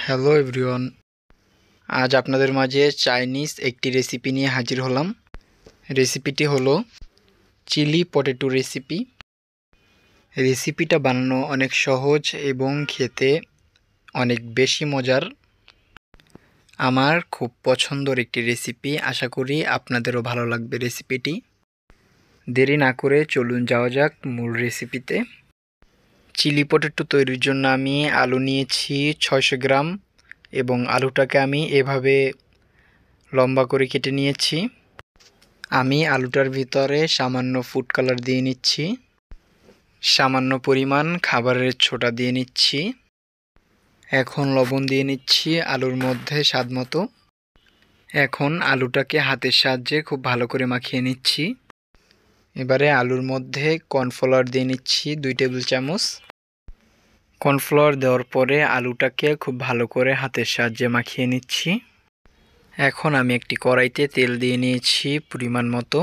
Hello everyone, আজ আপনাদের মাঝে চাইনিজ একটি রেসিপি নিয়ে হাজির হলাম। রেসিপিটি হলো চিলি পটেটো রেসিপি। রেসিপিটা বানানো অনেক সহজ এবং খেতে অনেক বেশি মজার। আমার খুব পছন্দের একটি রেসিপি, আশা করি আপনাদেরও ভালো লাগবে রেসিপিটি। দেরি না করে চলুন যাওয়া যাক মূল রেসিপিতে। চিলি পটেটো তৈরির জন্য আমি আলু নিয়েছি 600 গ্রাম এবং আলুটাকে আমি এভাবে লম্বা করে কেটে নিয়েছি। আমি আলুটার ভিতরে সামান্য ফুড কালার দিয়ে নিচ্ছি, সামান্য পরিমাণ খাবারের ছোটা দিয়ে নিচ্ছি। এখন লবণ দিয়ে নিচ্ছি আলুর মধ্যে স্বাদ মতো। এখন আলুটাকে হাতের সাহায্যে খুব ভালো করে মাখিয়ে নিচ্ছি। এবারে আলুর মধ্যে কর্নফ্লাওয়ার দিয়ে নিচ্ছি 2 টেবিল চামচ। কর্নফ্লাওয়ার দেওয়ার পরে আলুটাকে খুব ভালো করে হাতের সাহায্যে মাখিয়ে নিচ্ছি। এখন আমি একটি কড়াইতে তেল দিয়ে নিয়েছি পরিমাণ মতো।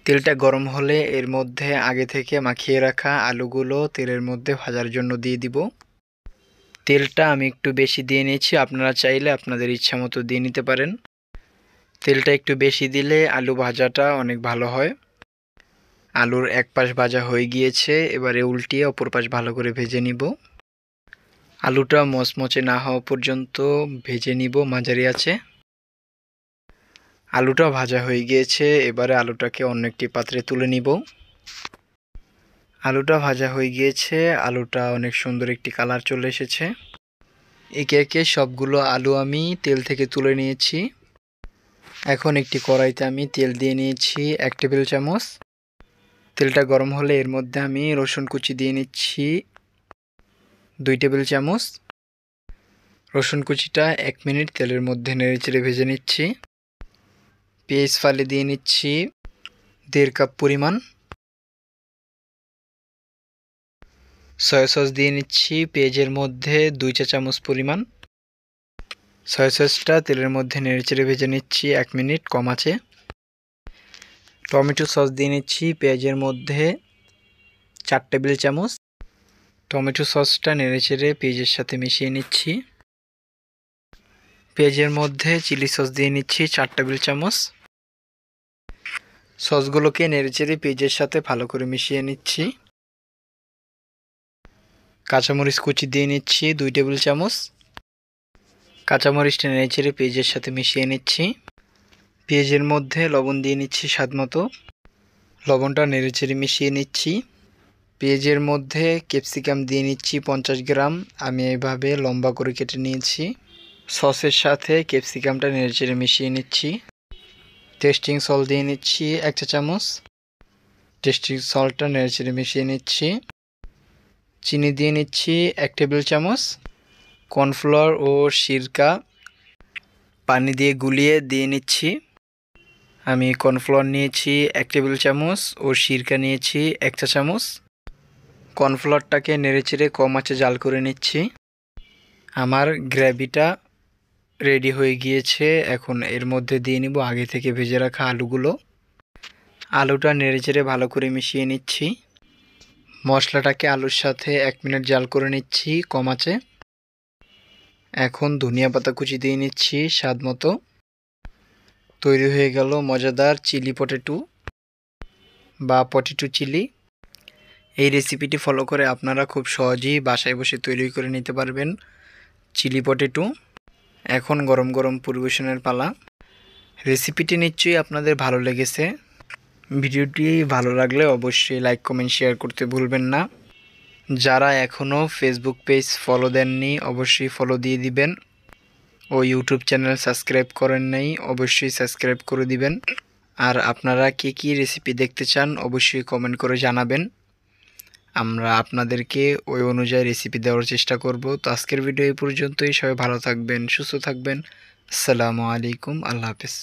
তেলটা গরম হলে এর মধ্যে আগে থেকে মাখিয়ে রাখা আলুগুলো তেলের মধ্যে ভাজার জন্য দিয়ে দিব। তেলটা আমি একটু বেশি দিয়ে নিয়েছি, আপনারা চাইলে আপনাদের ইচ্ছা মতো দিয়ে নিতে পারেন। তেলটা একটু বেশি দিলে আলু ভাজাটা অনেক ভালো হয়। আলুর এক পাশ ভাজা হয়ে গিয়েছে, এবারে উল্টিয়ে অপর পাশ ভালো করে ভেজে নিব। আলুটা মচমচে না হওয়া পর্যন্ত ভেজে নিব মাঝারি আঁচে। আলুটা ভাজা হয়ে গিয়েছে, এবারে আলুটাকে অন্য একটি পাত্রে তুলে নিব। আলুটা ভাজা হয়ে গিয়েছে, আলুটা অনেক সুন্দর একটি কালার চলে এসেছে। একে একে সবগুলো আলু আমি তেল থেকে তুলে নিয়েছি। এখন একটি কড়াইতে আমি তেল দিয়ে নিয়েছি 1 টেবিল চামচ। তেলটা গরম হলে এর মধ্যে আমি রসুন কুচি দিয়ে নিচ্ছি 2 টেবিল চামচ। রসুন কুচিটা 1 মিনিট তেলের মধ্যে নেড়েচেড়ে ভেজে নিচ্ছি। পেঁয়াজ ফালি দিয়ে নিচ্ছি 1.5 কাপ পরিমাণ। সয়া সস দিয়ে নিচ্ছি পেঁয়াজের মধ্যে 2 চা চামচ পরিমাণ। সয়া সসটা তেলের মধ্যে নেড়েচেড়ে ভেজে নিচ্ছি 1 মিনিট কম আঁচে। টমেটো সস দিয়ে নিচ্ছি পেঁয়াজের মধ্যে 4 টেবিল চামচ। টমেটো সসটা নেড়েচেড়ে পেঁয়াজের সাথে মিশিয়ে নিচ্ছি। পেঁয়াজের মধ্যে চিলি সস দিয়ে নিচ্ছি 4 টেবিল চামচ। সসগুলোকে নেড়েচেড়ে পেঁয়াজের সাথে ভালো করে মিশিয়ে নিচ্ছি। কাঁচামরিচ কুচি দিয়ে নিচ্ছি 2 টেবিল চামচ। কাঁচামরিচটা নেড়েচেড়ে পেঁয়াজের সাথে মিশিয়ে নিচ্ছি। পেঁয়াজের মধ্যে লবণ দিয়ে নিচ্ছি স্বাদ মতো। লবণটা নেড়েচেড়ে মিশিয়ে নিচ্ছি। পেঁয়াজের মধ্যে ক্যাপসিকাম দিয়ে নিচ্ছি 50 গ্রাম। আমি এভাবে লম্বা করে কেটে নিয়েছি। সসের সাথে ক্যাপসিকামটা নেড়েচেড়ে মিশিয়ে নিচ্ছি। টেস্টিং সল্ট দিয়ে নিচ্ছি 1 চা চামচ। টেস্টিং সল্টটা নেড়েচেড়ে মিশিয়ে নিচ্ছি। চিনি দিয়ে নিচ্ছি 1 টেবিল চামচ। কর্নফ্লাওয়ার ও সিরকা পানি দিয়ে গুলিয়ে দিয়ে নিচ্ছি। আমি কর্নফ্লাওয়ার নিয়েছি 1 টেবিল চামচ ও সিরকা নিয়েছি 1 চা চামচ। কর্নফ্লাওয়ারটাকে নেড়েচেড়ে কম আঁচে জাল করে নিচ্ছি। আমার গ্রেভিটা রেডি হয়ে গিয়েছে। এখন এর মধ্যে দিয়ে নিব আগে থেকে ভেজে রাখা আলুগুলো। আলুটা নেড়েচেড়ে ভালো করে মিশিয়ে নিচ্ছি। মশলাটাকে আলুর সাথে 1 মিনিট জাল করে নিচ্ছি কম আঁচে। এখন ধনিয়া পাতা কুচি দিয়ে নিচ্ছি স্বাদ মতো। তৈরি হয়ে গেল মজাদার চিলি পটেটো বা পটেটো চিলি। এই রেসিপিটি ফলো করে আপনারা খুব সহজেই বাসায় বসে তৈরি করে নিতে পারবেন চিলি পটেটো। এখন গরম গরম পরিবেশনের পালা। রেসিপিটি নিশ্চয়ই আপনাদের ভালো লেগেছে। ভিডিওটি ভালো লাগলে অবশ্যই লাইক কমেন্ট শেয়ার করতে ভুলবেন না। যারা এখনও ফেসবুক পেজ ফলো দেননি অবশ্যই ফলো দিয়ে দিবেন ও ইউটিউব চ্যানেল সাবস্ক্রাইব করেন নাই অবশ্যই সাবস্ক্রাইব করে দিবেন। আর আপনারা কী রেসিপি দেখতে চান অবশ্যই কমেন্ট করে জানাবেন। আমরা আপনাদেরকে ওই অনুযায়ী রেসিপি দেওয়ার চেষ্টা করব। তো আজকের ভিডিও এই পর্যন্তই। সবাই ভালো থাকবেন, সুস্থ থাকবেন। আসসালামু আলাইকুম, আল্লাহ হাফেজ।